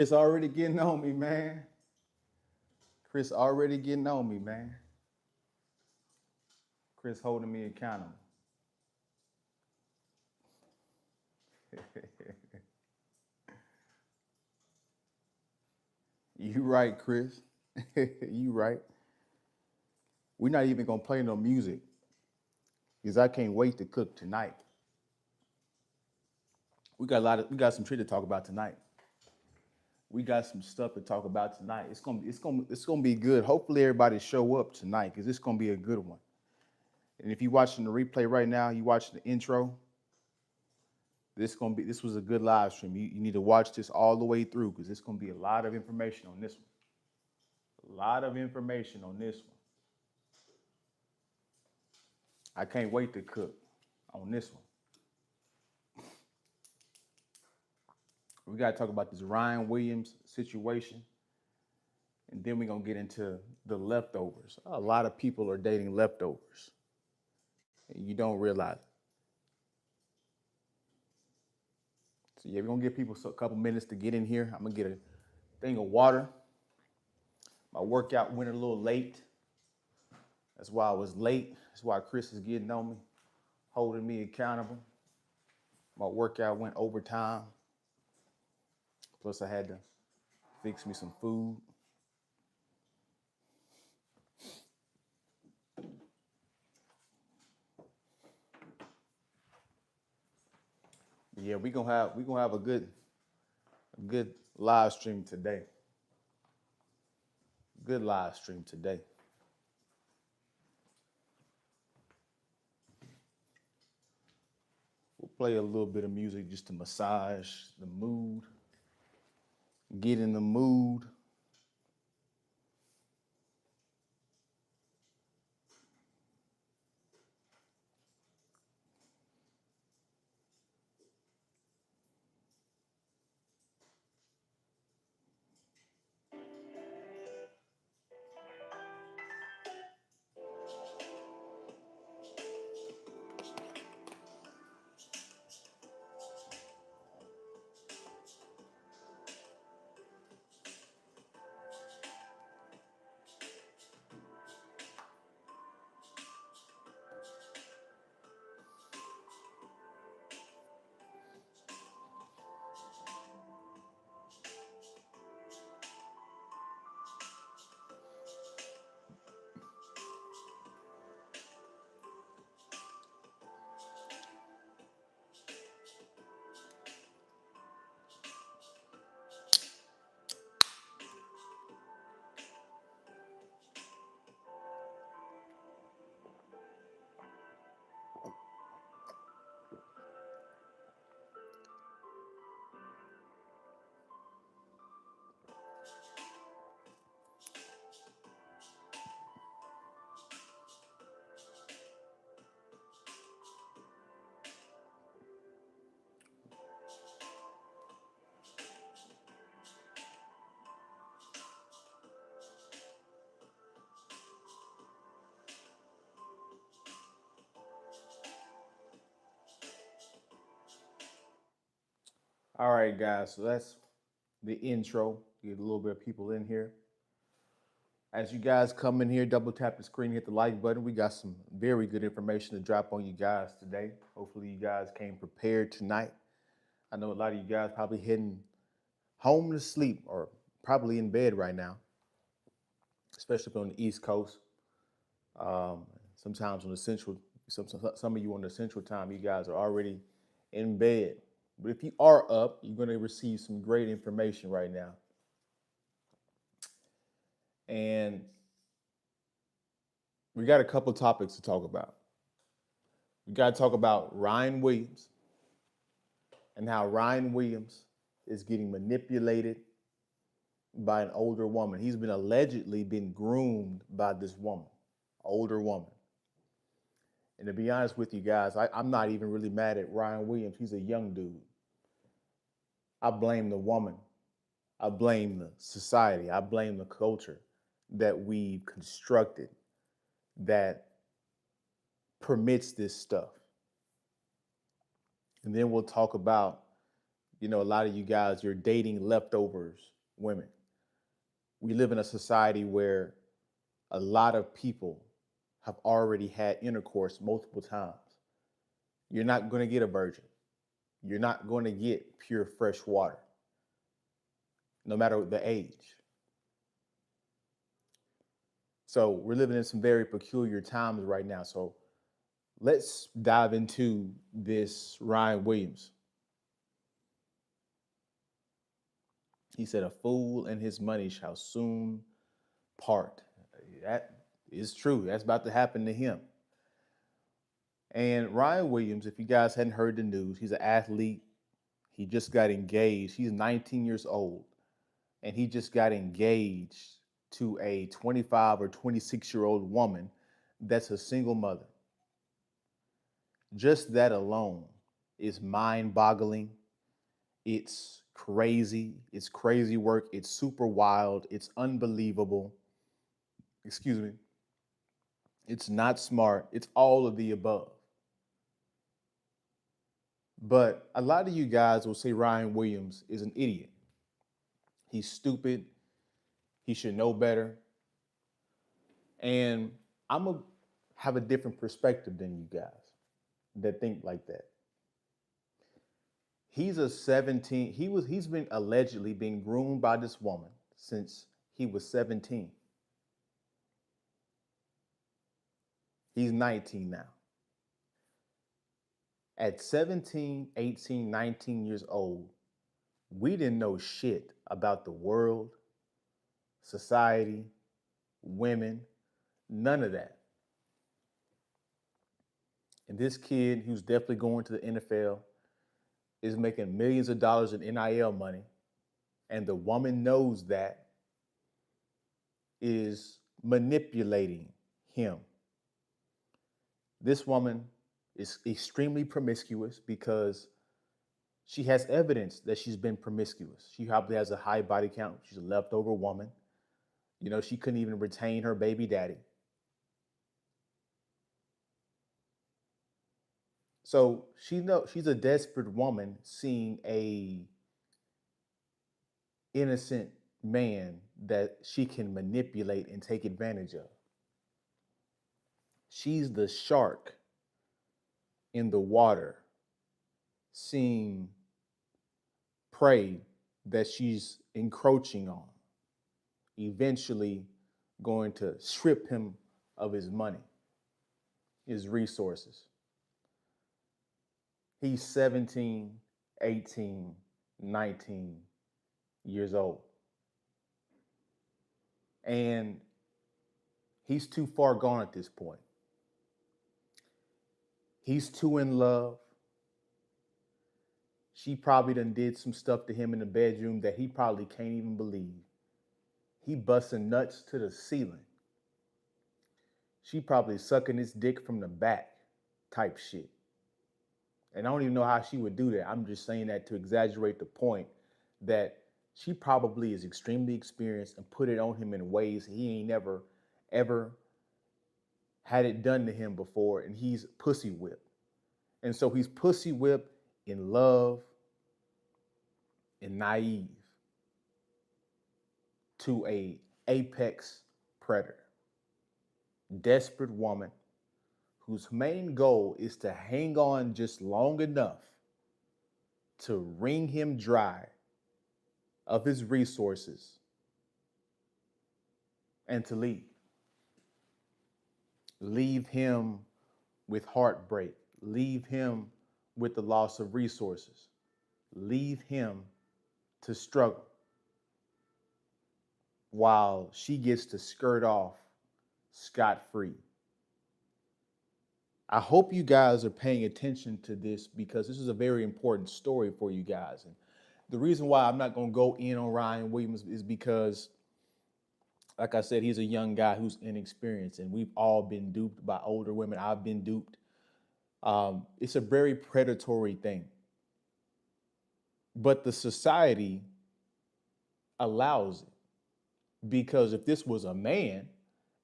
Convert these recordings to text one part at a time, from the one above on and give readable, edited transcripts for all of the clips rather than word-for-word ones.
Chris already getting on me, man. Chris already getting on me, man. Chris holding me accountable. You right, Chris. You right. We're not even gonna play no music because I can't wait to cook tonight. We got some shit to talk about tonight. We got some stuff to talk about tonight. It's gonna be good. Hopefully everybody show up tonight because it's gonna be a good one. And if you're watching the replay right now, you watching the intro. This was a good live stream. You need to watch this all the way through because it's gonna be a lot of information on this one. A lot of information on this one. I can't wait to cook on this one. We gotta talk about this Ryan Williams situation, and then we're gonna get into the leftovers. A lot of people are dating leftovers, and you don't realize it. So yeah, we're gonna give people a couple minutes to get in here. I'm gonna get a thing of water. My workout went a little late. That's why I was late. That's why Chris is getting on me, holding me accountable. My workout went overtime. Plus, I had to fix me some food. But yeah, we gonna have a good live stream today. Good live stream today. We'll play a little bit of music just to massage the mood, get in the mood. All right, guys. So that's the intro. Get a little bit of people in here. As you guys come in here, double tap the screen, hit the like button. We got some very good information to drop on you guys today. Hopefully, you guys came prepared tonight. I know a lot of you guys probably heading home to sleep or probably in bed right now, especially on the East Coast. Um, Sometimes on the Central, some of you on the Central time, you guys are already in bed. But if you are up, you're going to receive some great information right now. And we got a couple topics to talk about. We got to talk about Ryan Williams and how Ryan Williams is getting manipulated by an older woman. He's been allegedly been groomed by this woman, older woman. And to be honest with you guys, I'm not even really mad at Ryan Williams. He's a young dude. I blame the woman. I blame the society. I blame the culture that we've constructed that permits this stuff. And then we'll talk about A lot of you guys, you're dating leftovers women. We live in a society where a lot of people have already had intercourse multiple times. You're not going to get a virgin. You're not going to get pure fresh water, no matter the age. So we're living in some very peculiar times right now. So let's dive into this Ryan Williams. He said, "A fool and his money shall soon part." That is true. That's about to happen to him. And Ryan Williams, if you guys hadn't heard the news, he's an athlete. He just got engaged. He's 19 years old, and he just got engaged to a 25 or 26-year-old woman that's a single mother. Just that alone is mind boggling. It's crazy. It's crazy work. It's super wild. It's unbelievable. Excuse me. It's not smart. It's all of the above. But a lot of you guys will say Ryan Williams is an idiot. He's stupid. He should know better. And I'm going to have a different perspective than you guys that think like that. He's a 17. He's been allegedly being groomed by this woman since he was 17. He's 19 now. At 17, 18, 19 years old, we didn't know shit about the world, society, women, none of that. And this kid, who's definitely going to the NFL, is making millions of dollars in NIL money. And the woman knows that, is manipulating him. This woman is extremely promiscuous because she has evidence that she's been promiscuous. She probably has a high body count. She's a leftover woman. She couldn't even retain her baby daddy. So she's a desperate woman seeing a innocent man that she can manipulate and take advantage of. She's the shark in the water, seeing prey that she's encroaching on, eventually going to strip him of his money, his resources. He's 17, 18, 19 years old. And he's too far gone at this point. He's too in love. She probably done did some stuff to him in the bedroom that he probably can't even believe. He busting nuts to the ceiling. She probably sucking his dick from the back type shit. And I don't even know how she would do that. I'm just saying that to exaggerate the point that she probably is extremely experienced and put it on him in ways he ain't never, ever had it done to him before. And he's pussy whipped. And so he's pussy whipped in love and naive to a apex predator. Desperate woman whose main goal is to hang on just long enough to wring him dry of his resources and to leave. Leave him with heartbreak. Leave him with the loss of resources. Leave him to struggle while she gets to skirt off scot-free. I hope you guys are paying attention to this because this is a very important story for you guys. And the reason why I'm not going to go in on Ryan Williams is because, like I said, he's a young guy who's inexperienced, and we've all been duped by older women. I've been duped. It's a very predatory thing. But the society allows it because if this was a man,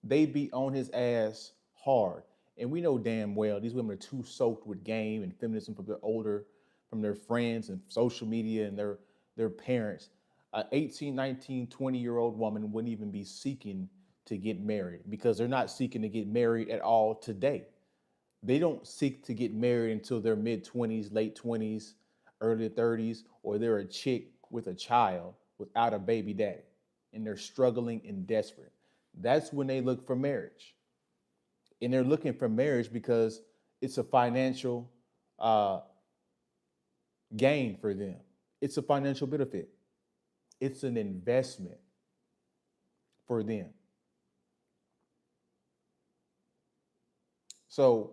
they'd be on his ass hard. And we know damn well these women are too soaked with game and feminism from from their friends and social media and their parents. An 18, 19, 20-year-old woman wouldn't even be seeking to get married because they're not seeking to get married at all today. They don't seek to get married until their mid 20s, late 20s, early 30s, or they're a chick with a child without a baby daddy and they're struggling and desperate. That's when they look for marriage. And they're looking for marriage because it's a financial uh, gain for them, it's a financial benefit, it's an investment for them. So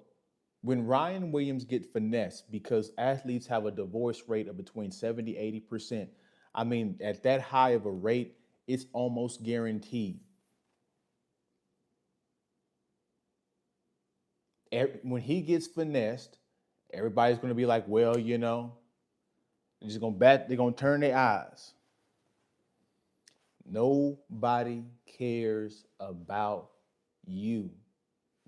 when Ryan Williams get finessed because athletes have a divorce rate of between 70, 80%, I mean, at that high of a rate, it's almost guaranteed. When he gets finessed, everybody's going to be like, well, they're just going to they're going to turn their eyes. Nobody cares about you.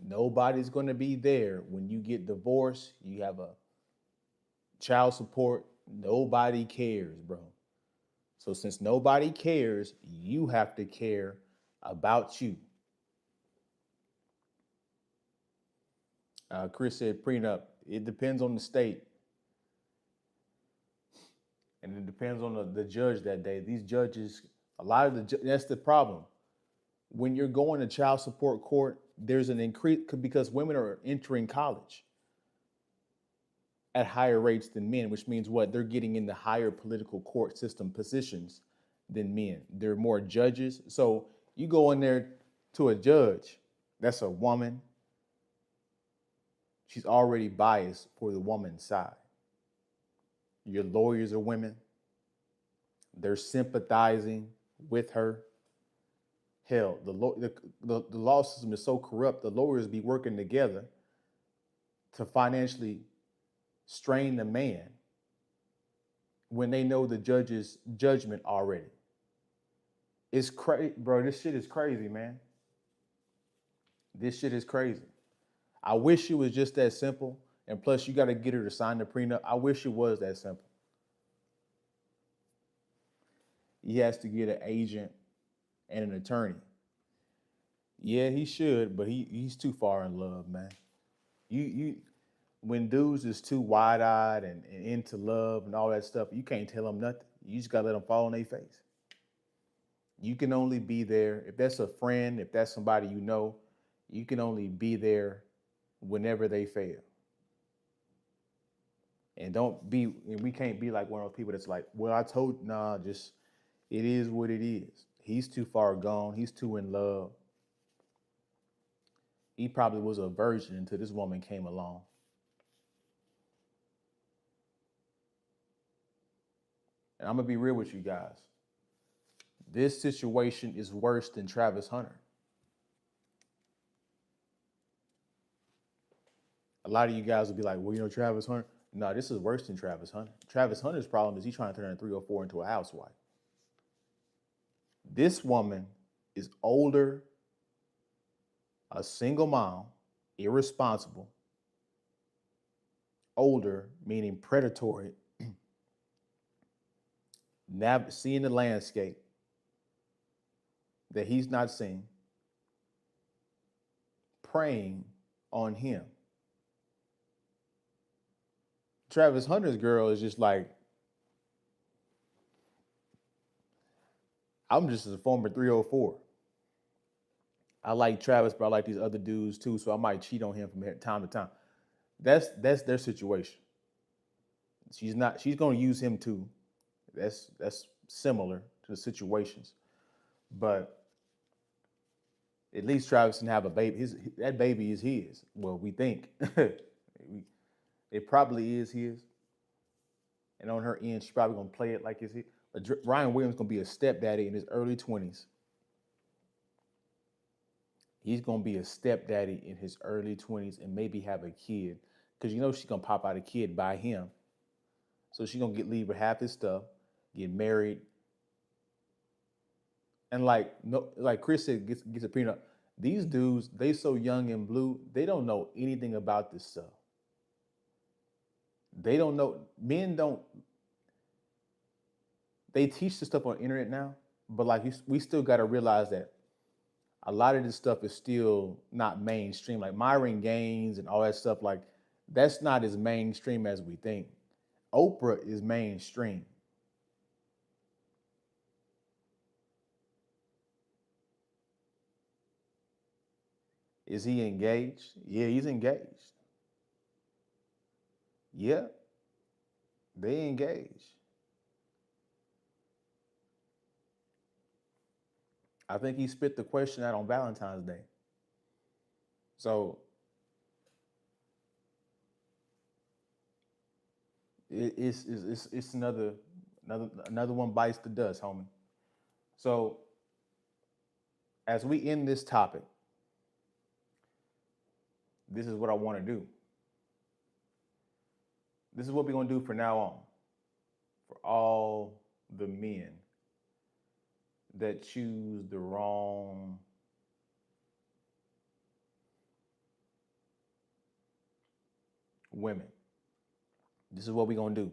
Nobody's going to be there when you get divorced, you have a child support. Nobody cares, bro. So since nobody cares, you have to care about you. Chris said prenup. It depends on the state, and it depends on the judge that day. These judges, a lot of that's the problem. When you're going to child support court, there's an increase because women are entering college at higher rates than men, which means what? They're getting in the higher political court system positions than men. There are more judges. So you go in there to a judge, that's a woman. She's already biased for the woman's side. Your lawyers are women. They're sympathizing with her. Hell, the law system is so corrupt, the lawyers be working together to financially strain the man when they know the judge's judgment already. It's crazy, bro. This shit is crazy, man. This shit is crazy. I wish it was just that simple. And plus, you got to get her to sign the prenup. I wish it was that simple. He has to get an agent and an attorney. Yeah, he should, but he's too far in love, man. You when dudes is too wide eyed and into love and all that stuff, you can't tell them nothing. You just gotta let them fall on their face. You can only be there if that's a friend, if that's somebody you know. You can only be there whenever they fail. And don't be, and we can't be like one of those people that's like, well, I told, nah, just it is what it is. He's too far gone. He's too in love. He probably was a virgin until this woman came along. And I'm gonna be real with you guys. This situation is worse than Travis Hunter. A lot of you guys will be like, well, Travis Hunter. No, this is worse than Travis Hunter. Travis Hunter's problem is he's trying to turn a 304 into a housewife. This woman is older, a single mom, irresponsible, older, meaning predatory, seeing the landscape that he's not seeing, preying on him. Travis Hunter's girl is just like, I'm just a former 304. I like Travis, but I like these other dudes too, so I might cheat on him from time to time. That's their situation. She's not. She's going to use him too. That's similar to the situations, but at least Travis can have a baby. That baby is his. Well, we think it probably is his. And on her end, she's probably gonna play it like it's his. But Ryan Williams gonna be a stepdaddy in his early 20s. He's gonna be a stepdaddy in his early 20s and maybe have a kid, because she's gonna pop out a kid by him. So she's gonna leave with half his stuff, get married, and like Chris said, gets a prenup. These dudes, they so young and blue, they don't know anything about this stuff. They don't know. Men don't. They teach the stuff on the internet now, but like we still got to realize that a lot of this stuff is still not mainstream. Like Myron Gaines and all that stuff, like that's not as mainstream as we think. Oprah is mainstream. Is he engaged? Yeah, he's engaged. Yeah, they engaged. I think he spit the question out on Valentine's Day. So it's another one bites the dust, homie. So as we end this topic, this is what I want to do. This is what we're gonna do for now on. For all the men that choose the wrong women. This is what we're gonna do.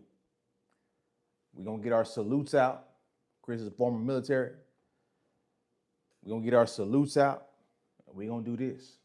We're gonna get our salutes out. Chris is a former military. We're gonna get our salutes out. And we're gonna do this.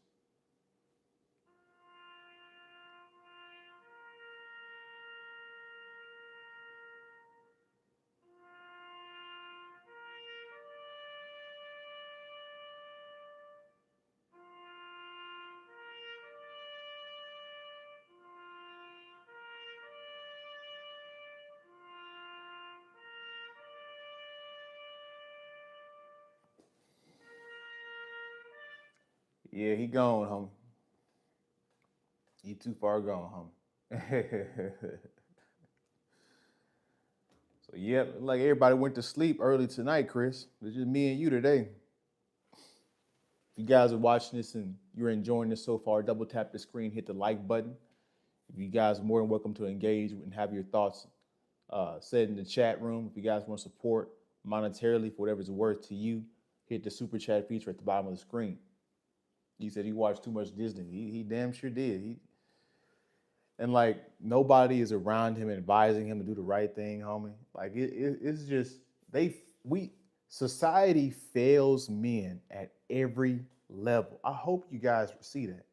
Yeah, he gone, homie. He too far gone, homie. So yeah, like everybody went to sleep early tonight, Chris. It's just me and you today. If you guys are watching this and you're enjoying this so far, double tap the screen, hit the like button. If you guys are more than welcome to engage and have your thoughts said in the chat room. If you guys want to support monetarily for whatever it's worth to you, hit the super chat feature at the bottom of the screen. He said he watched too much Disney. He damn sure did. And like nobody is around him advising him to do the right thing, homie. Like it's just we society fails men at every level. I hope you guys see that.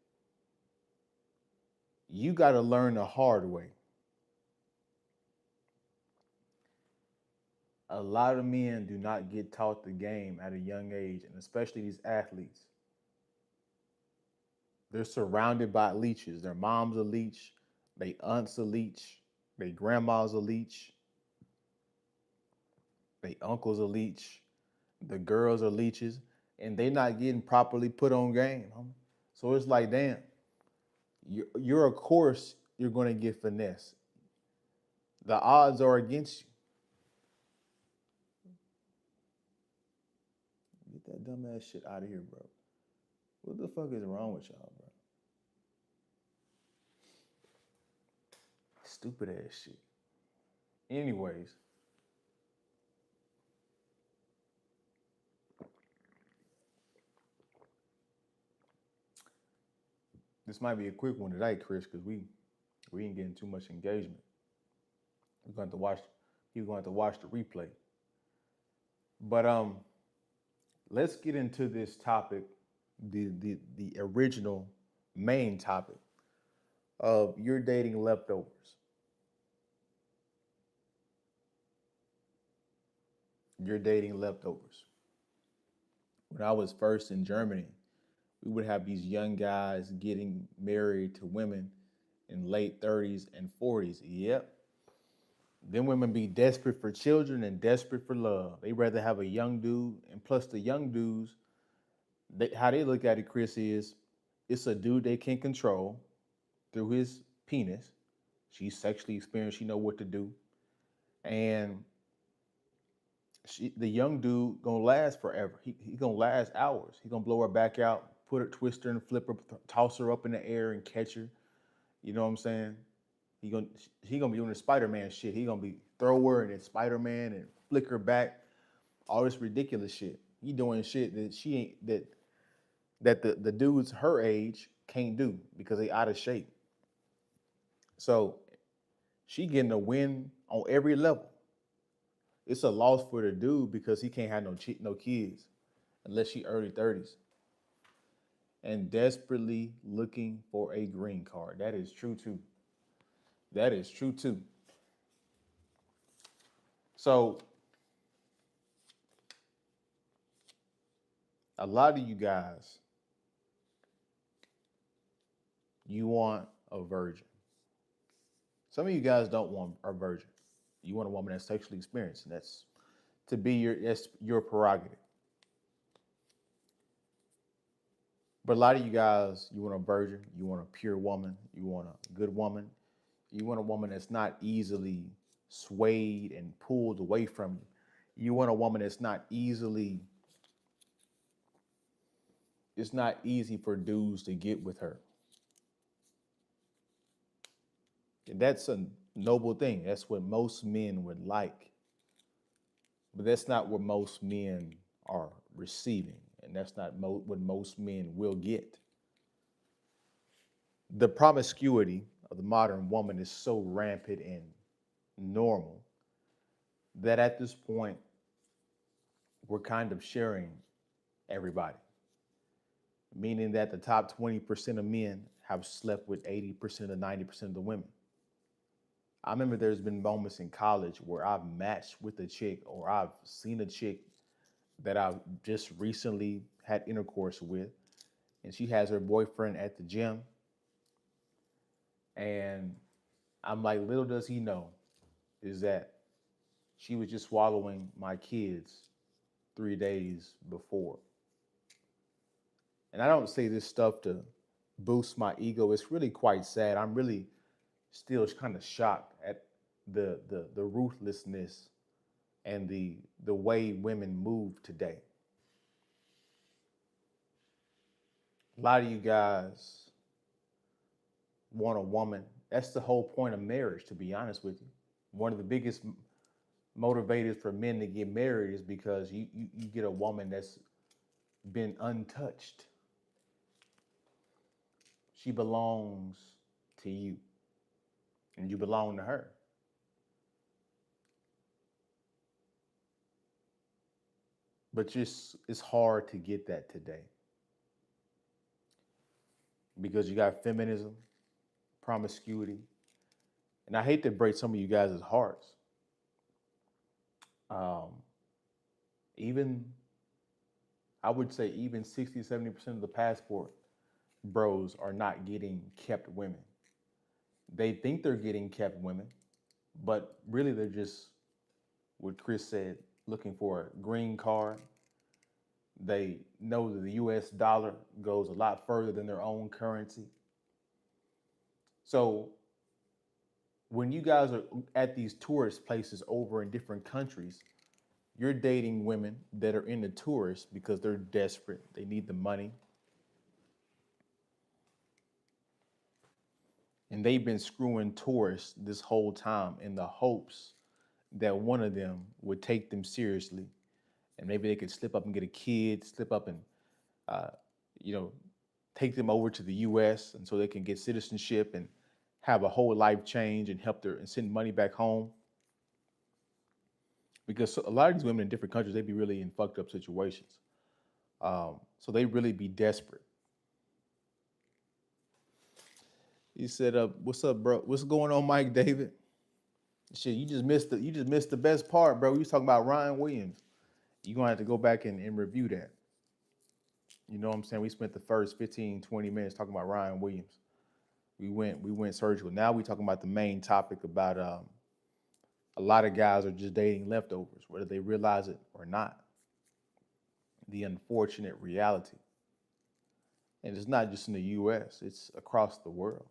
You got to learn the hard way. A lot of men do not get taught the game at a young age, and especially these athletes. They're surrounded by leeches. Their mom's a leech, their aunt's a leech, their grandma's a leech, their uncle's a leech, the girls are leeches, and they not getting properly put on game. Homie. So it's like, damn, you're of course you're going to get finesse. The odds are against you. Get that dumbass shit out of here, bro. What the fuck is wrong with y'all, bro? Stupid ass shit. Anyways, this might be a quick one today, Chris, because we ain't getting too much engagement. We're going to have to watch. You're going to have to watch the replay. But let's get into this topic, the original main topic of you're dating leftovers. You're dating leftovers. When I was first in Germany, we would have these young guys getting married to women in late 30s and 40s. Yep. Them women be desperate for children and desperate for love. They rather have a young dude, and plus the young dudes, how they look at it, Chris, is it's a dude they can control through his penis. She's sexually experienced. She know what to do, and the young dude gonna last forever. He gonna last hours. He gonna blow her back out, put her, twist her, and flip her, toss her up in the air and catch her. You know what I'm saying? He gonna he gonna be doing the Spider-Man shit. He gonna be throw her and then Spider-Man and flick her back. All this ridiculous shit. He doing shit that she ain't that the dudes her age can't do because they out of shape. So She getting a win on every level. It's a loss for the dude because he can't have no kids unless she early 30s and desperately looking for a green card. That is true too. That is true too. So a lot of you guys, you want a virgin. Some of you guys don't want a virgin. You want a woman that's sexually experienced, and that's your prerogative. But a lot of you guys, you want a virgin, you want a pure woman, you want a good woman, you want a woman that's not easily swayed and pulled away from you. You want a woman that's not easily, it's not easy for dudes to get with her. And that's a noble thing. That's what most men would like. But that's not what most men are receiving. And that's not what most men will get. The promiscuity of the modern woman is so rampant and normal that at this point, we're kind of sharing everybody, meaning that the top 20% of men have slept with 80% or 90% of the women. I remember there's been moments in college where I've matched with a chick or I've seen a chick that I've just recently had intercourse with, and she has her boyfriend at the gym. And I'm like, little does he know is that she was just swallowing my kids 3 days before. And I don't say this stuff to boost my ego. It's really quite sad. I'm really still kind of shocked at the ruthlessness and the way women move today. A lot of you guys want a woman. That's the whole point of marriage, to be honest with you. One of the biggest motivators for men to get married is because you get a woman that's been untouched. She belongs to you, and you belong to her. But just it's hard to get that today because you got feminism, promiscuity, and I hate to break some of you guys' hearts. Um, even I would say even 60, 70% of the passport bros are not getting kept women. They think they're getting kept women, but really they're just what Chris said, looking for a green card. They know that the US dollar goes a lot further than their own currency. So when you guys are at these tourist places over in different countries, you're dating women that are into tourists because they're desperate. They need the money. And they've been screwing tourists this whole time in the hopes that one of them would take them seriously. And maybe they could slip up and get a kid, slip up and, uh, you know, take them over to the US and so they can get citizenship and have a whole life change and help their and send money back home. Because a lot of these women in different countries, they be really in fucked up situations. So they really be desperate. He said, "What's up, bro? What's going on, Mike David? Shit, you just missed the best part, bro. We was talking about Ryan Williams. You're gonna have to go back and review that. You know what I'm saying? We spent the first 15, 20 minutes talking about Ryan Williams. We went surgical. Now we talking about the main topic about a lot of guys are just dating leftovers, whether they realize it or not. The unfortunate reality. And it's not just in the US, it's across the world.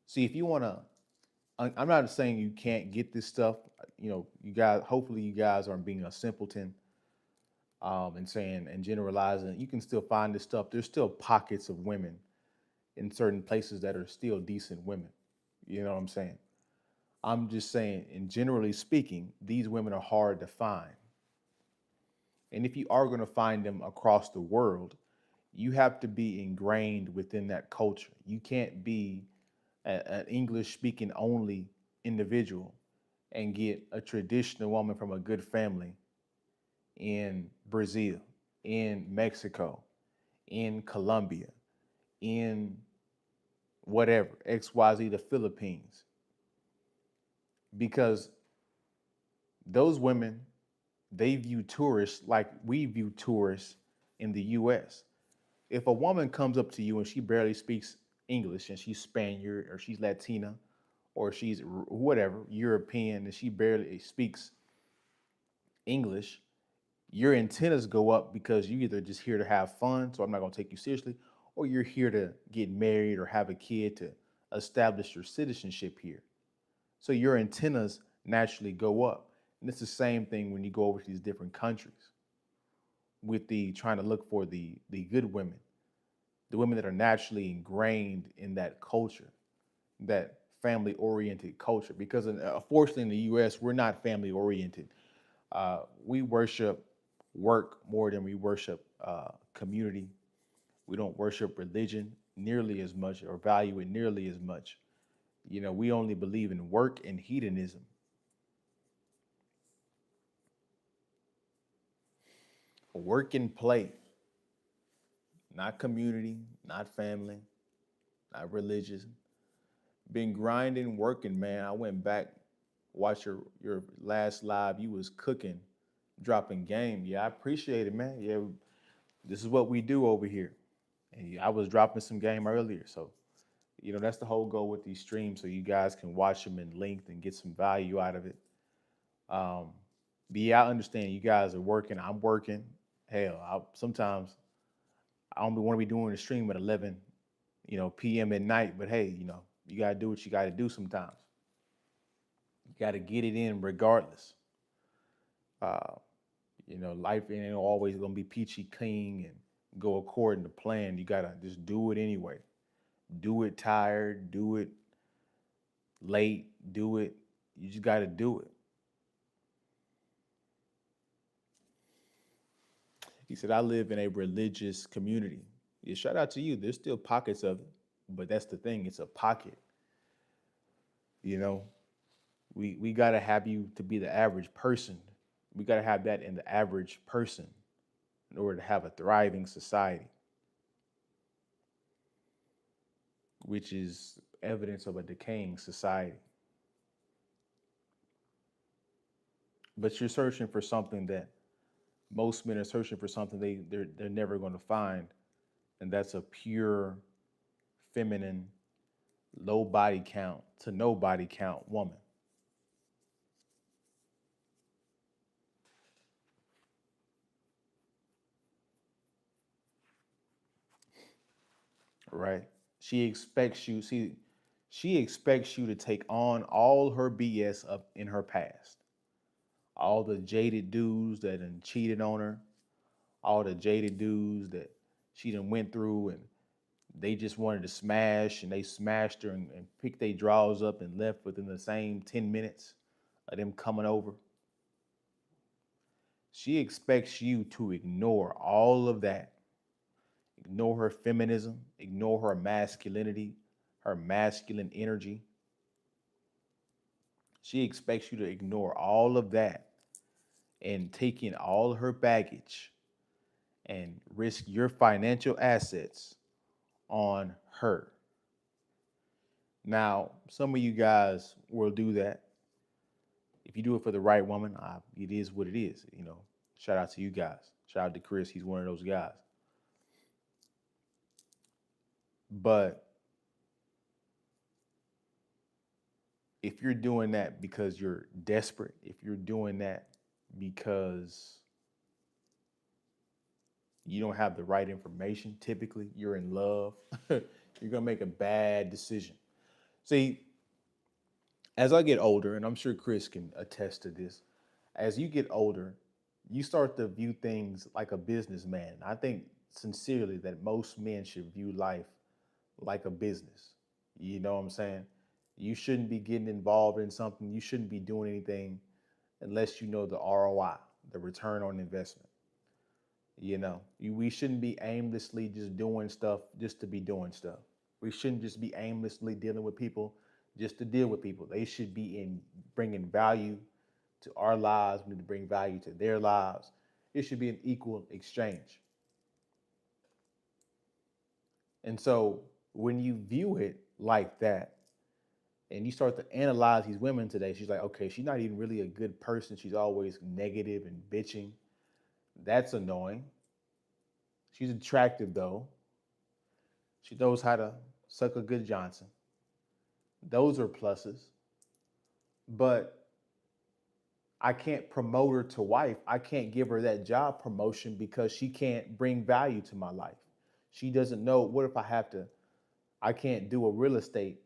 See, if you wanna I'm not saying you can't get this stuff. You know, you guys. Hopefully, you guys aren't being a simpleton and saying and generalizing. You can still find this stuff. There's still pockets of women in certain places that are still decent women. You know what I'm saying? I'm just saying, in generally speaking, these women are hard to find. And if you are going to find them across the world, you have to be ingrained within that culture. You can't be an English speaking only individual and get a traditional woman from a good family in Brazil, in Mexico, in Colombia, in whatever, XYZ, the Philippines, because those women, they view tourists like we view tourists in the US. If a woman comes up to you and she barely speaks English and she's Spaniard or she's Latina or she's whatever, European, and she barely speaks English, your antennas go up because you either just here to have fun, so I'm not gonna take you seriously, or you're here to get married or have a kid to establish your citizenship here. So your antennas naturally go up. And it's the same thing when you go over to these different countries with the trying to look for the good women, the women that are naturally ingrained in that culture, that family oriented culture. Because unfortunately in the US, we're not family oriented. We worship work more than we worship community. We don't worship religion nearly as much or value it nearly as much. You know, we only believe in work and hedonism. Work and play, not community, not family, not religious. Been grinding, working, man. I went back, watched your last live. You was cooking, dropping game. Yeah, I appreciate it, man. Yeah, this is what we do over here. And I was dropping some game earlier, so that's the whole goal with these streams, so you guys can watch them in length and get some value out of it. Um, but yeah, I understand you guys are working. I'm working. Hell, sometimes I don't want to be doing the stream at 11, p.m. at night. But hey, you gotta do what you gotta do sometimes. You gotta get it in regardless. Uh, life ain't always gonna be peachy clean and go according to plan. You gotta just do it anyway. Do it tired, do it late, do it. You just gotta do it. He said, I live in a religious community. Yeah, shout out to you. There's still pockets of it, but that's the thing. It's a pocket. You know, we gotta have you to be the average person. We gotta have that in the average person in order to have a thriving society, which is evidence of a decaying society. But you're searching for something that most men are searching for something they're never going to find, and that's a pure, feminine, low body count to no body count woman. Right? She expects you. See, she expects you to take on all her BS up in her past, all the jaded dudes that done cheated on her, all the jaded dudes that she done went through, and they just wanted to smash, and they smashed her and picked their drawers up and left within the same 10 minutes of them coming over. She expects you to ignore all of that, ignore her feminism, ignore her masculinity, her masculine energy. She expects you to ignore all of that and take in all her baggage and risk your financial assets on her. Now, some of you guys will do that. If you do it for the right woman, it is what it is. Shout out to you guys. Shout out to Chris. He's one of those guys. But if you're doing that because you're desperate, if you're doing that because you don't have the right information, typically you're in love, you're going to make a bad decision. See, as I get older, and I'm sure Chris can attest to this, as you get older, you start to view things like a businessman. I think sincerely that most men should view life like a business. You know what I'm saying? You shouldn't be getting involved in something. You shouldn't be doing anything unless you know the ROI, the return on investment. We shouldn't be aimlessly just doing stuff just to be doing stuff. We shouldn't just be aimlessly dealing with people just to deal with people. They should be in bringing value to our lives. We need to bring value to their lives. It should be an equal exchange. And so when you view it like that, and you start to analyze these women today, she's like, okay, she's not even really a good person. She's always negative and bitching. That's annoying. She's attractive though. She knows how to suck a good Johnson. Those are pluses. But I can't promote her to wife. I can't give her that job promotion because she can't bring value to my life. She doesn't know, what if I can't do a real estate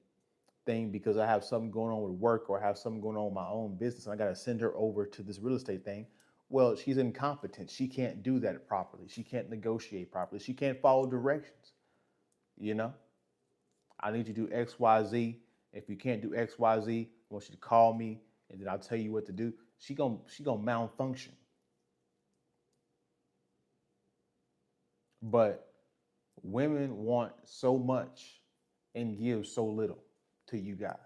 thing because I have something going on with work or I have something going on with my own business and I got to send her over to this real estate thing. Well, she's incompetent. She can't do that properly. She can't negotiate properly. She can't follow directions. You know, I need you to do X, Y, Z. If you can't do X, Y, Z, I want you to call me and then I'll tell you what to do. She gonna malfunction. But women want so much and give so little to you guys.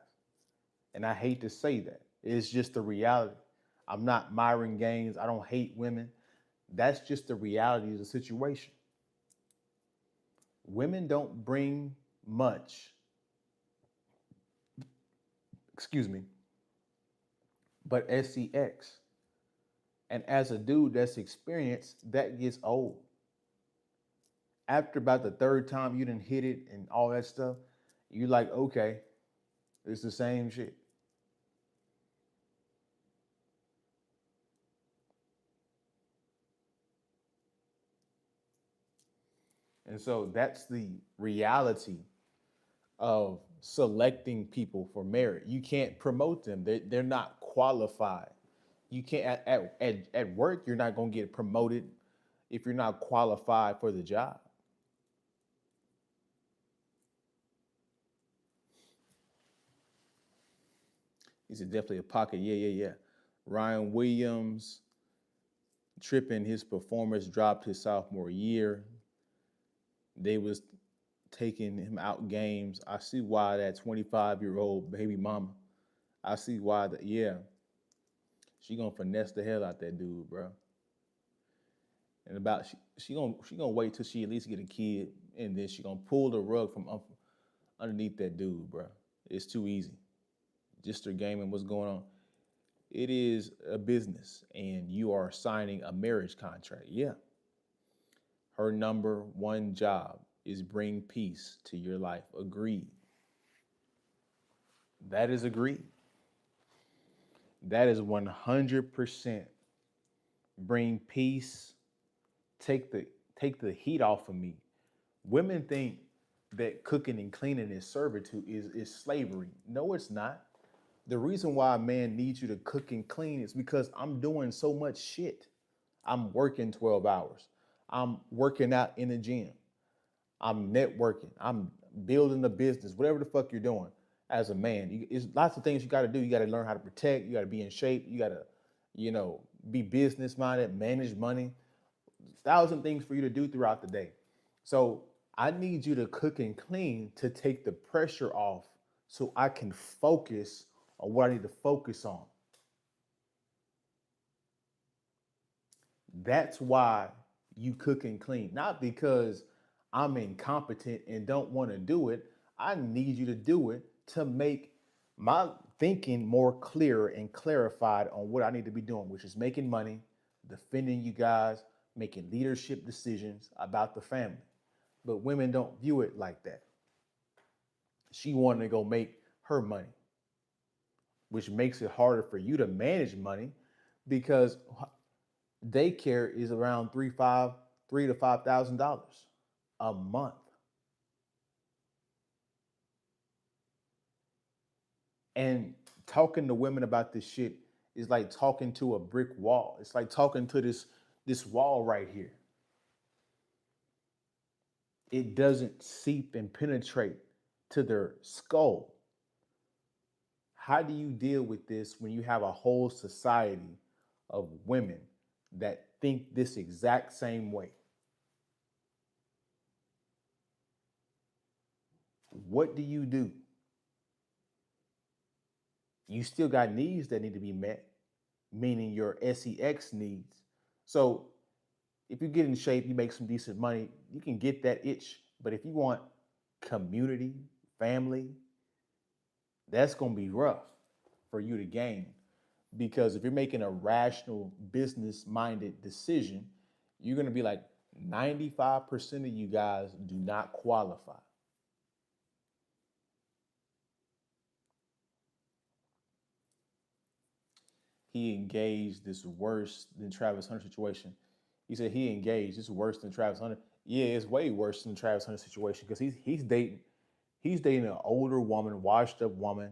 And I hate to say that. It's just the reality. I'm not Myron Gaines. I don't hate women. That's just the reality of the situation. Women don't bring much, excuse me, but SCX. And as a dude that's experienced, that gets old. After about the third time you didn't hit it and all that stuff, you're like, okay, it's the same shit. And so that's the reality of selecting people for marriage. You can't promote them. They're not qualified. You can't at work, you're not gonna get promoted if you're not qualified for the job. He's definitely a pocket. Yeah, yeah, yeah. Ryan Williams tripping, his performance dropped his sophomore year. They was taking him out games. I see why that 25-year-old baby mama. I see why that, yeah. She gonna finesse the hell out that dude, bro. And about she gonna wait till she at least get a kid, and then she gonna pull the rug from underneath that dude, bro. It's too easy. Just her gaming, what's going on? It is a business, and you are signing a marriage contract. Yeah. Her number one job is bring peace to your life. Agreed. That is agreed. That is 100% bring peace. Take the take the heat off of me. Women think that cooking and cleaning is servitude is slavery. No, it's not. The reason why a man needs you to cook and clean is because I'm doing so much shit. I'm working 12 hours. I'm working out in the gym. I'm networking. I'm building a business, whatever the fuck you're doing as a man. It's lots of things you got to do. You got to learn how to protect. You got to be in shape. You got to, be business minded, manage money. Thousand things for you to do throughout the day. So I need you to cook and clean to take the pressure off so I can focus on what I need to focus on. That's why you cook and clean, not because I'm incompetent and don't want to do it. I need you to do it to make my thinking more clear and clarified on what I need to be doing, which is making money, defending you guys, making leadership decisions about the family. But women don't view it like that. She wanted to go make her money, which makes it harder for you to manage money because daycare is around $3 to $5,000 a month. And talking to women about this shit is like talking to a brick wall. It's like talking to this wall right here. It doesn't seep and penetrate to their skull. How do you deal with this when you have a whole society of women that think this exact same way? What do? You still got needs that need to be met, meaning your sex needs. So if you get in shape, you make some decent money, you can get that itch. But if you want community, family, that's going to be rough for you to gain. Because if you're making a rational, business minded decision, you're going to be like, 95% of you guys do not qualify. He engaged this worse than Travis Hunter situation. He said he engaged this worse than Travis Hunter. Yeah, it's way worse than Travis Hunter situation because he's dating an older woman, washed up woman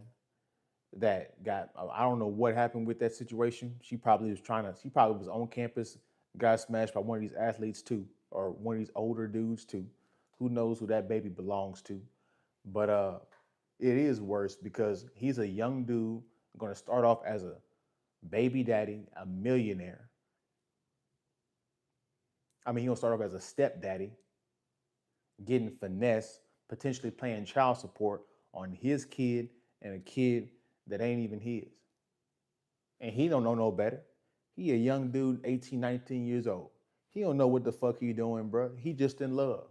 that got, I don't know what happened with that situation. She probably was on campus, got smashed by one of these athletes too, or one of these older dudes too. Who knows who that baby belongs to? But it is worse because he's a young dude going to start off as a baby daddy, a millionaire. I mean, he's going to start off as a stepdaddy, getting finesse, potentially paying child support on his kid and a kid that ain't even his. And he don't know no better. He a young dude, 18, 19 years old. He don't know what the fuck he doing, bro. He just in love.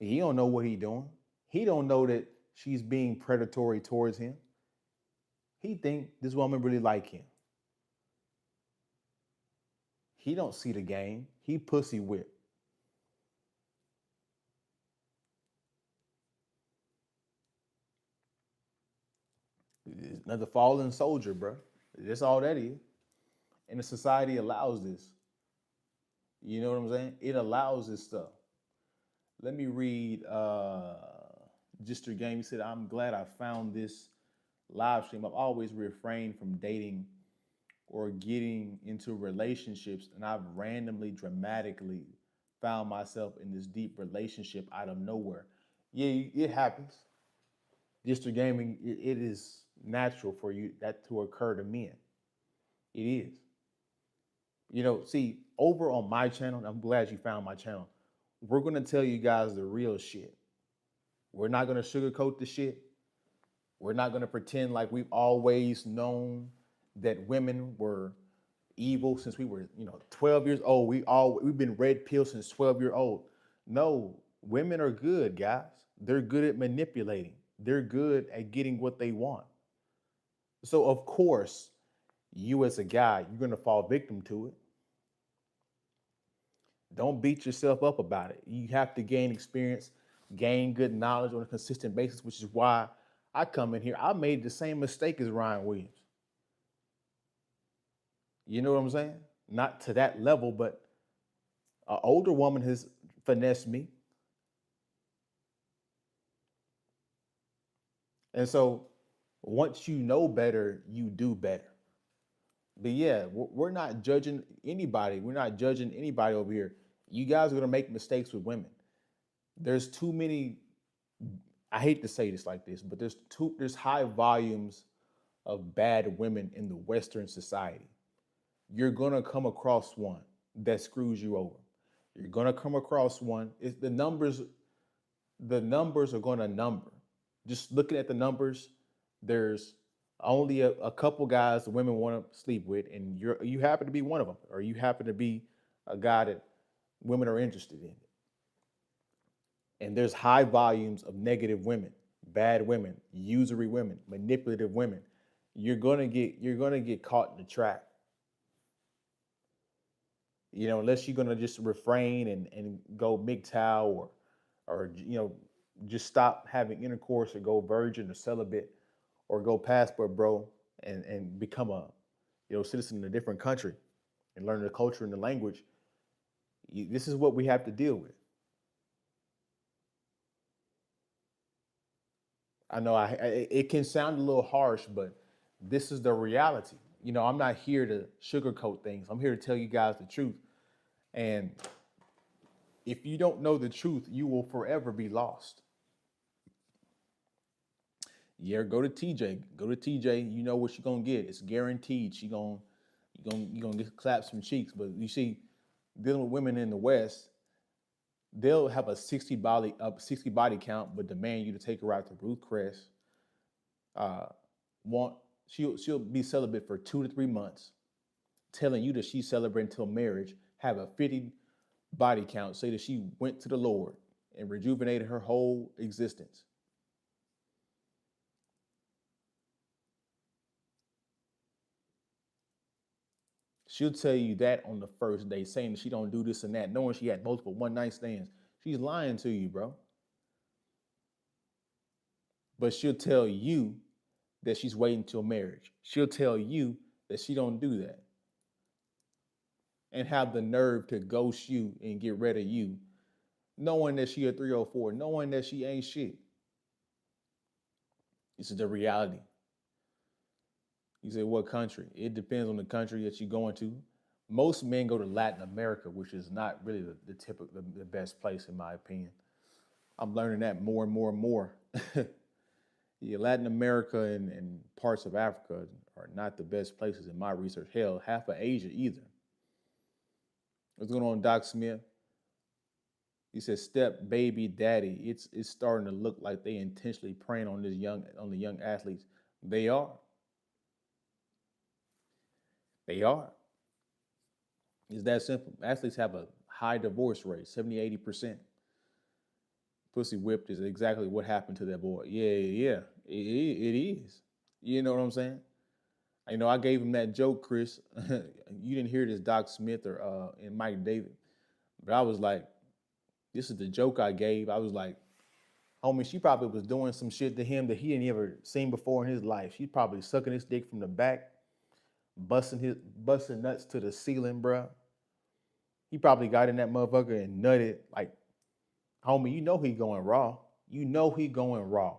He don't know what he doing. He don't know that she's being predatory towards him. He think this woman really like him. He don't see the game. He pussy whipped. Another fallen soldier, bro. That's all that is. And the society allows this. You know what I'm saying? It allows this stuff. Let me read just your game. He said, I'm glad I found this live stream. I've always refrained from dating or getting into relationships, and I've randomly, dramatically found myself in this deep relationship out of nowhere. Yeah, it happens. District gaming, it is natural for you that to occur to men. It is. See, over on my channel, and I'm glad you found my channel. We're gonna tell you guys the real shit. We're not gonna sugarcoat the shit. We're not gonna pretend like we've always known that women were evil since we were, 12 years old. We've been red pill since 12-year old. No, women are good, guys. They're good at manipulating. They're good at getting what they want. So of course, you as a guy, you're gonna fall victim to it. Don't beat yourself up about it. You have to gain experience, gain good knowledge on a consistent basis, which is why I come in here. I made the same mistake as Ryan Williams. You know what I'm saying? Not to that level, but an older woman has finessed me. And so once you know better, you do better. But yeah, we're not judging anybody. We're not judging anybody over here. You guys are going to make mistakes with women. There's too many, I hate to say this like this, but there's high volumes of bad women in the Western society. You're gonna come across one that screws you over. You're gonna come across one. The numbers are gonna number. Just looking at the numbers, there's only a couple guys the women want to sleep with, and you happen to be one of them, or you happen to be a guy that women are interested in. And there's high volumes of negative women, bad women, usury women, manipulative women. You're gonna get caught in the trap. Unless you're gonna just refrain and go MGTOW or just stop having intercourse or go virgin or celibate or go passport bro and become a citizen in a different country and learn the culture and the language. This is what we have to deal with. I know it can sound a little harsh, but this is the reality. I'm not here to sugarcoat things. I'm here to tell you guys the truth. And if you don't know the truth, you will forever be lost. Yeah, go to TJ. Go to TJ. You know what you're gonna get. It's guaranteed. You gonna get clap some cheeks. But you see, dealing with women in the West, they'll have a 60 body count, but demand you to take her out to Ruth Chris. Uh, want she'll be celibate for 2 to 3 months, telling you that she's celebrating until marriage. Have a 50 body count, say that she went to the Lord and rejuvenated her whole existence. She'll tell you that on the first day, saying that she don't do this and that, knowing she had multiple one night stands. She's lying to you, bro. But she'll tell you that she's waiting till marriage. She'll tell you that she don't do that, and have the nerve to ghost you and get rid of you, knowing that she a 304, knowing that she ain't shit. This is the reality. You say, what country? It depends on the country that you're going to. Most men go to Latin America, which is not really the typical, the best place, in my opinion. I'm learning that more and more and more. Yeah, Latin America and parts of Africa are not the best places in my research. Hell, half of Asia either. What's going on, Doc Smith? He says, "Step baby daddy." It's starting to look like they intentionally preying on the young athletes. They are. They are. It's that simple. Athletes have a high divorce rate, 70, 80%. Pussy whipped is exactly what happened to that boy. Yeah, yeah, it is. You know what I'm saying? I gave him that joke, Chris. You didn't hear this, Doc Smith or and Mike David, but I was like, this is the joke I gave. I was like, homie, she probably was doing some shit to him that he ain't ever seen before in his life. She's probably sucking his dick from the back, busting nuts to the ceiling, bruh. He probably got in that motherfucker and nutted. Like, homie, you know he going raw. You know he going raw.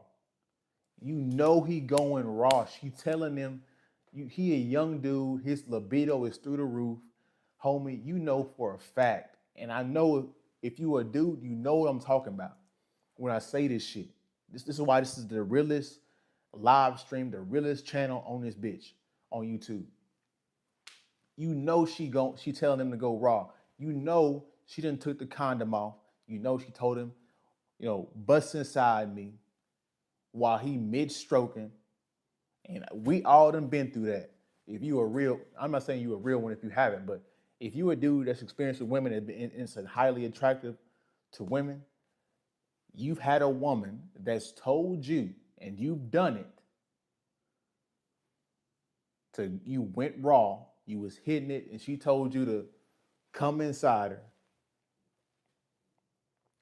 You know he going raw. She telling him, he a young dude. His libido is through the roof, homie. You know for a fact, and I know if you a dude, you know what I'm talking about when I say this shit. This is why this is the realest live stream, the realest channel on this bitch on YouTube. You know she telling him to go raw. You know she done took the condom off. You know she told him, bust inside me while he mid stroking. And we all done been through that. If you a real, I'm not saying you a real one if you haven't, but if you a dude that's experienced with women and it's highly attractive to women, you've had a woman that's told you and you've done it. You went raw, you was hitting it, and she told you to come inside her,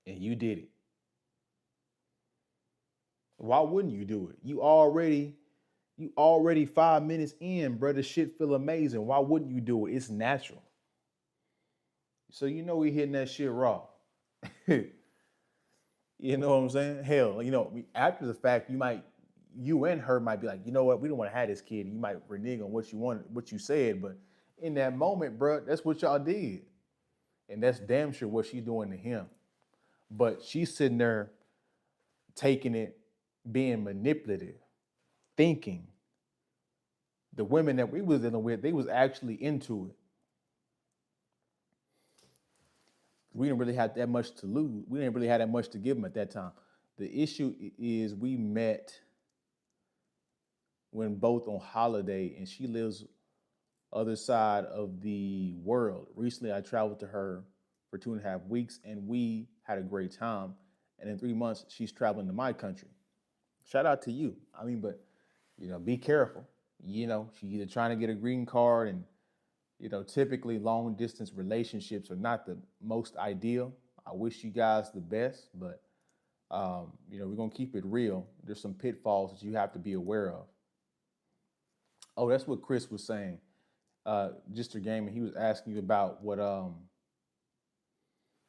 and you did it. Why wouldn't you do it? You already 5 minutes in, bro. The shit feel amazing. Why wouldn't you do it? It's natural. So we hitting that shit raw. You know what I'm saying? Hell, after the fact, you and her might be like, you know what, we don't want to have this kid. You might renege on what you said, but in that moment, bro, that's what y'all did, and that's damn sure what she's doing to him. But she's sitting there taking it, being manipulative, thinking the women that we was dealing with, they was actually into it. We didn't really have that much to lose. We didn't really have that much to give them at that time. The issue is we met when both on holiday, and she lives other side of the world. Recently, I traveled to her for 2.5 weeks, and we had a great time. And in 3 months, she's traveling to my country. Shout out to you. But be careful. She either trying to get a green card, and typically long distance relationships are not the most ideal. I wish you guys the best, but we're gonna keep it real. There's some pitfalls that you have to be aware of. Oh, that's what Chris was saying. Just a game, and he was asking you about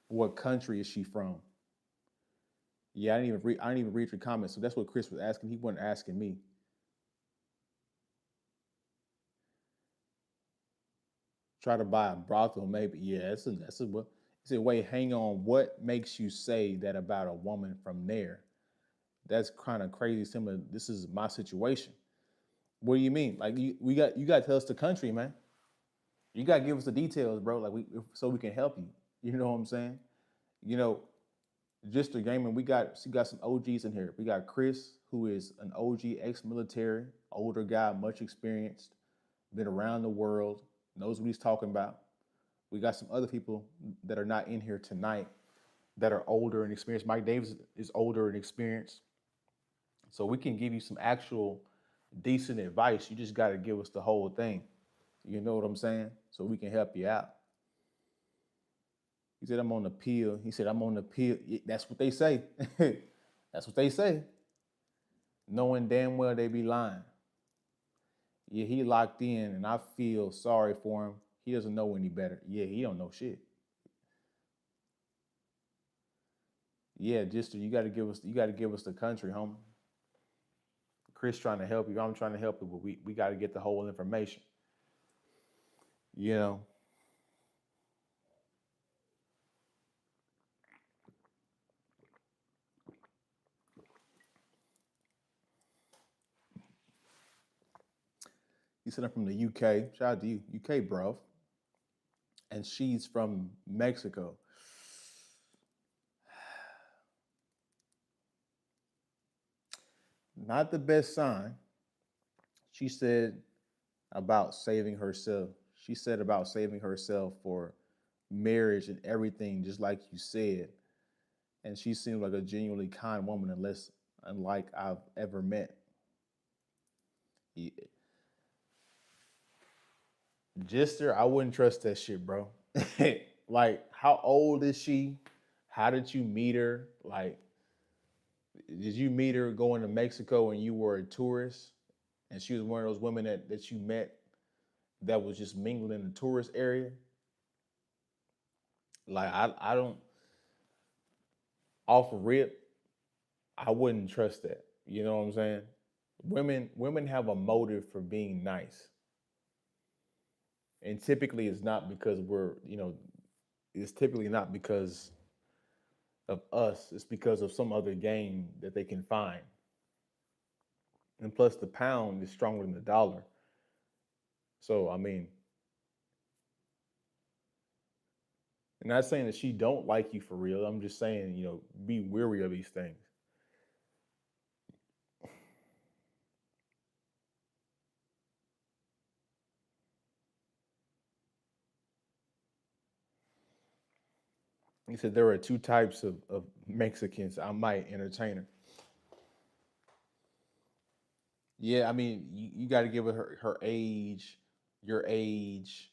what country is she from? Yeah, I didn't even read your comments. So that's what Chris was asking. He wasn't asking me. Try to buy a brothel, maybe. Yeah, it's a way. Hang on. What makes you say that about a woman from there? That's kind of crazy. Similar. This is my situation. What do you mean? Like you got to tell us the country, man. You got to give us the details, bro. So we can help you. You know what I'm saying? You know, Just the gaming, we got some OGs in here. We got Chris, who is an OG ex-military, older guy, much experienced, been around the world, knows what he's talking about. We got some other people that are not in here tonight that are older and experienced. Mike Davis is older and experienced. So we can give you some actual decent advice. You just got to give us the whole thing. You know what I'm saying? So we can help you out. He said, I'm on the pill. He said, I'm on the pill. That's what they say. That's what they say. Knowing damn well they be lying. Yeah, he locked in, and I feel sorry for him. He doesn't know any better. Yeah, he don't know shit. Yeah, just you gotta give us the country, homie. Chris trying to help you. I'm trying to help you, but we got to get the whole information. You know, he said I'm from the UK. Shout out to you, UK, bro. And she's from Mexico. Not the best sign. She said about saving herself. She said about saving herself for marriage and everything, just like you said. And she seemed like a genuinely kind woman, unlike I've ever met. Yeah. Jister, I wouldn't trust that shit, bro. Like, how old is she? How did you meet her? Like, did you meet her going to Mexico and you were a tourist? And she was one of those women that you met that was just mingling in the tourist area? Like, I don't, off rip, I wouldn't trust that. You know what I'm saying? Women have a motive for being nice. And typically it's not because it's typically not because of us. It's because of some other game that they can find. And plus the pound is stronger than the dollar. So I mean, I'm not saying that she don't like you for real. I'm just saying, be weary of these things. He said there are two types of Mexicans. I might entertain her. Yeah, I mean, you got to give her age, your age,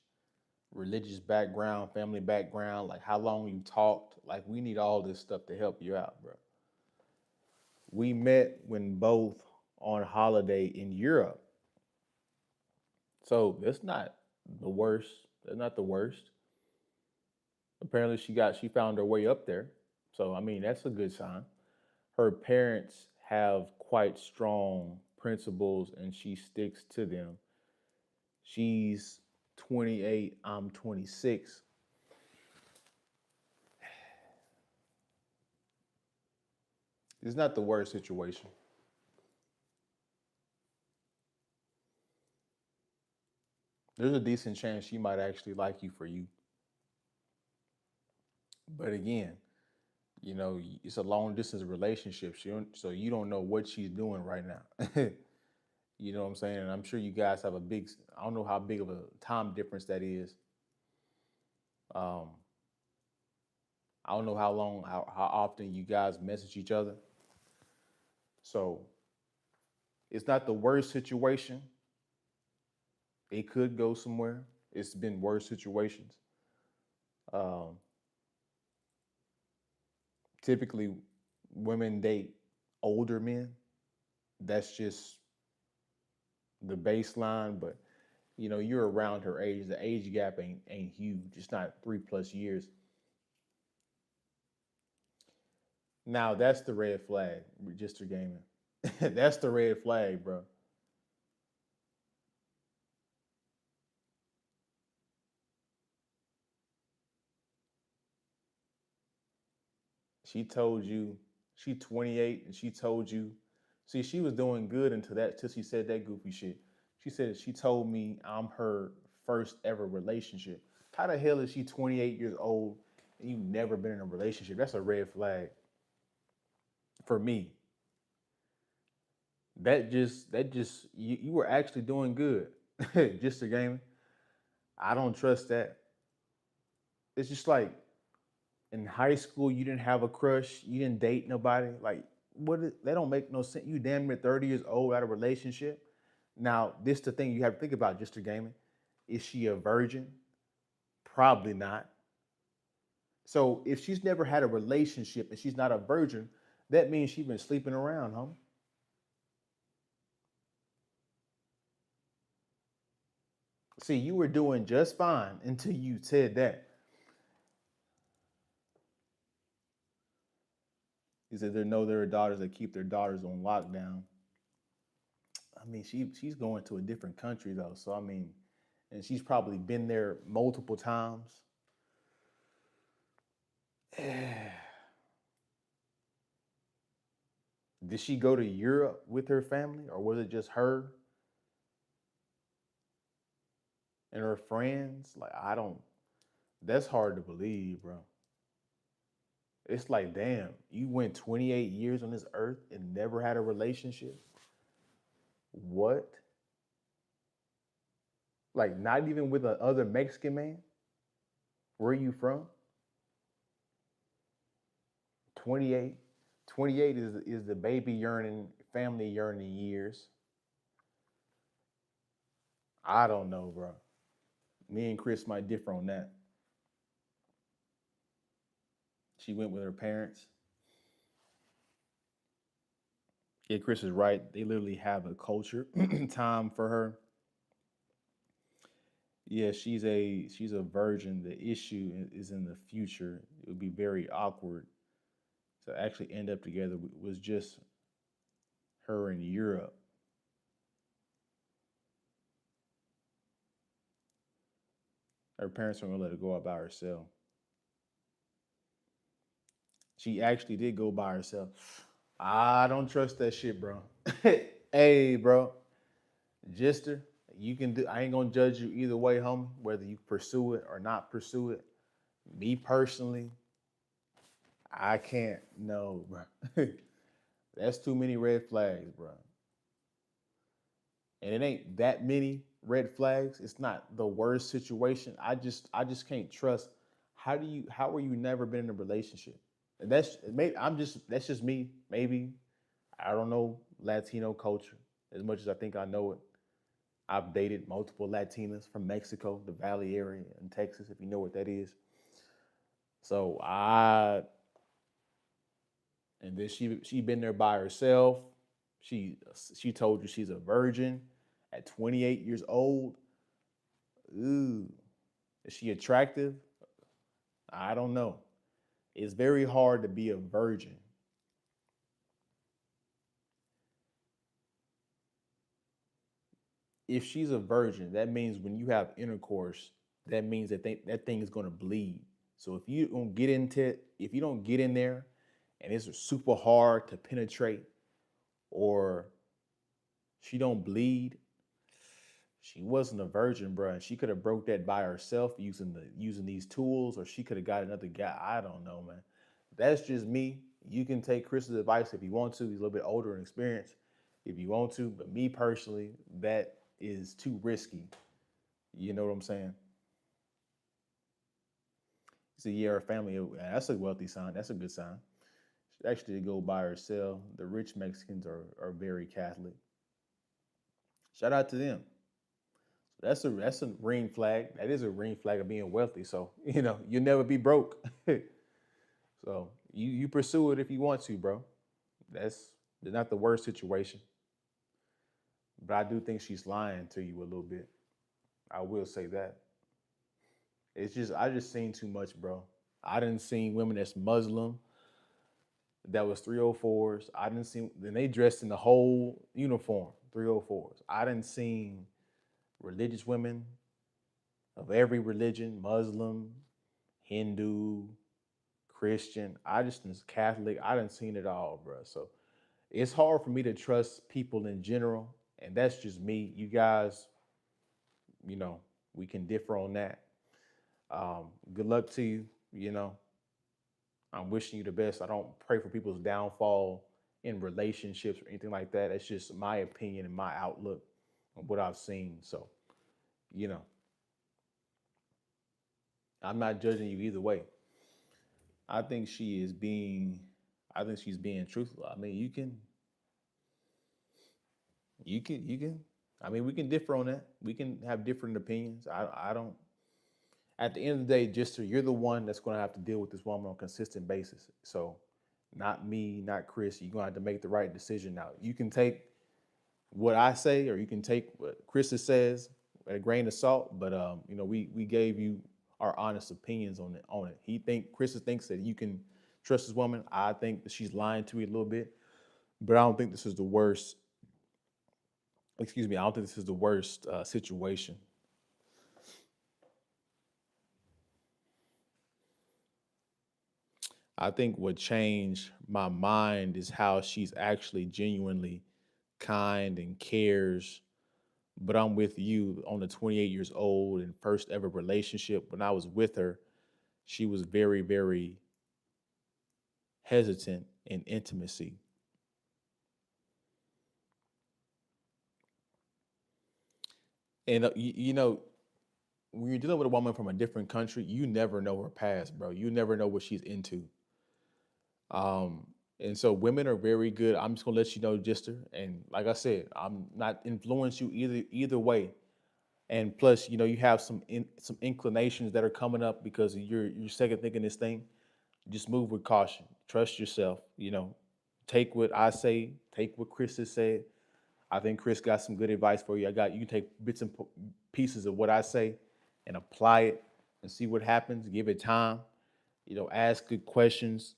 religious background, family background, like how long you talked. Like we need all this stuff to help you out, bro. We met when both on holiday in Europe. So that's not the worst. That's not the worst. Apparently she found her way up there. So I mean that's a good sign. Her parents have quite strong principles and she sticks to them. She's 28, I'm 26. It's not the worst situation. There's a decent chance she might actually like you for you. But again, it's a long distance relationship. So you don't know what she's doing right now. You know what I'm saying? And I'm sure you guys have I don't know how big of a time difference that is. Um, I don't know how often you guys message each other. So it's not the worst situation. It could go somewhere. It's been worse situations. Um, Typically, women date older men. That's just the baseline. But you're around her age. The age gap ain't huge. It's not 3+ years. Now that's the red flag. Register gaming. That's the red flag, bro. She told you she 28 and she told you. See, she was doing good till she said that goofy shit. She told me I'm her first ever relationship. How the hell is she 28 years old and you never been in a relationship? That's a red flag. for me. That just you were actually doing good. Just a game. I don't trust that. It's just like in high school you didn't have a crush, you didn't date nobody. Like that don't make no sense. You damn near 30 years old out of a relationship. Now, this the thing you have to think about, just a gaming. Is she a virgin? Probably not. So if she's never had a relationship and she's not a virgin, that means she's been sleeping around, huh? See, you were doing just fine until you said that. He said there are daughters that keep their daughters on lockdown. I mean, she's going to a different country though, so I mean, and she's probably been there multiple times. Did she go to Europe with her family, or was it just her and her friends? Like, I don't. That's hard to believe, bro. It's like, damn, you went 28 years on this earth and never had a relationship. What? Like, not even with another Mexican man? Where are you from? 28. 28 is the baby yearning, family yearning years. I don't know, bro. Me and Chris might differ on that. She went with her parents. Yeah, Chris is right. They literally have a culture time for her. Yeah, she's a virgin. The issue is in the future. It would be very awkward to actually end up together. Was just her in Europe. Her parents weren't gonna let her go out by herself. She actually did go by herself. I don't trust that shit, bro. Hey, bro, Jister, you can do. I ain't gonna judge you either way, homie. Whether you pursue it or not pursue it. Me personally, I can't. No, bro. That's too many red flags, bro. And it ain't that many red flags. It's not the worst situation. I just can't trust. How are you never been in a relationship? And that's maybe that's just me. Maybe I don't know Latino culture as much as I think I know it. I've dated multiple Latinas from Mexico, the Valley area in Texas, if you know what that is. So and then she been there by herself. She she told you she's a virgin at 28 years old. Ooh, is she attractive? I don't know. It's very hard to be a virgin. If she's a virgin, that means when you have intercourse, that means that thing is going to bleed. So if you don't get in there, and it's super hard to penetrate, or she don't bleed, she wasn't a virgin, bro. She could have broke that by herself using these tools, or she could have got another guy. I don't know, man. That's just me. You can take Chris's advice if you want to. He's a little bit older and experienced if you want to. But me personally, that is too risky. You know what I'm saying? So yeah, her family. That's a wealthy sign. That's a good sign. She actually did go by herself. The rich Mexicans are very Catholic. Shout out to them. That's a green flag. That is a green flag of being wealthy. So you'll never be broke. So you pursue it if you want to, bro. That's not the worst situation. But I do think she's lying to you a little bit. I will say that. I just seen too much, bro. I didn't see women that's Muslim that was 304s. I didn't see then they dressed in the whole uniform, 304s. I didn't see religious women of every religion, Muslim, Hindu, Christian. I just was Catholic. I didn't seen it all, bro. So it's hard for me to trust people in general, and that's just me. You guys, you know, we can differ on that. Good luck to you. I'm wishing you the best. I don't pray for people's downfall in relationships or anything like that. That's just my opinion and my outlook on what I've seen. So, you know, I'm not judging you either way. I think she is being, I think she's being truthful. I mean, you can. I mean, we can differ on that. We can have different opinions. I don't. At the end of the day, Jister, you're the one that's going to have to deal with this woman on a consistent basis. So, not me, not Chris. You're going to have to make the right decision. Now, you can take what I say, or you can take what Chris says at a grain of salt. But we gave you our honest opinions on it. Chris thinks that you can trust this woman. I think that she's lying to you a little bit, but I don't think this is the worst. Excuse me. I don't think this is the worst situation. I think what changed my mind is how she's actually genuinely kind and cares. But I'm with you on the 28 years old and first ever relationship. When I was with her, she was very, very hesitant in intimacy. And when you're dealing with a woman from a different country, you never know her past, bro. You never know what she's into. Um, and so women are very good. I'm just gonna let you know, Gister. And like I said, I'm not influence you either way. And plus, you have some inclinations that are coming up because you're second thinking this thing. Just move with caution. Trust yourself. Take what I say. Take what Chris has said. I think Chris got some good advice for you. You can take bits and pieces of what I say and apply it and see what happens. Give it time. Ask good questions.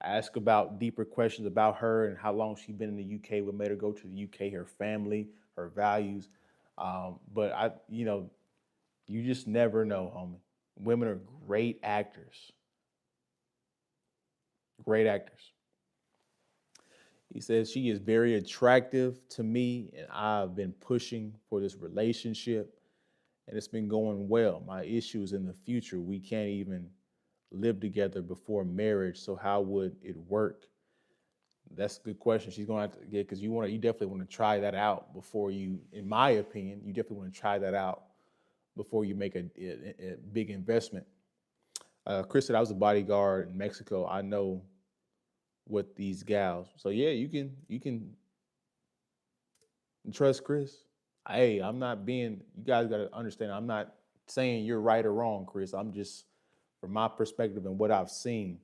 Ask about deeper questions about her and how long she's been in the UK, what made her go to the UK, her family, her values. But you just never know, homie. Women are great actors. Great actors. He says she is very attractive to me, and I've been pushing for this relationship, and it's been going well. My issue is in the future. We can't even live together before marriage, so how would it work? That's a good question. She's going to have to get because you definitely want to try that out before you, in my opinion, you definitely want to try that out before you make a big investment. Chris said I was a bodyguard in Mexico. I know what these gals. So yeah, you can trust Chris. Hey, I'm not being. You guys got to understand. I'm not saying you're right or wrong, Chris. I'm just from my perspective and what I've seen.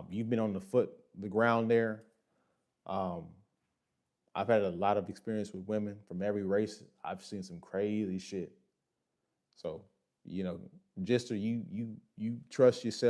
You've been on the ground there. Um, I've had a lot of experience with women from every race. I've seen some crazy shit. So, you know, just you trust yourself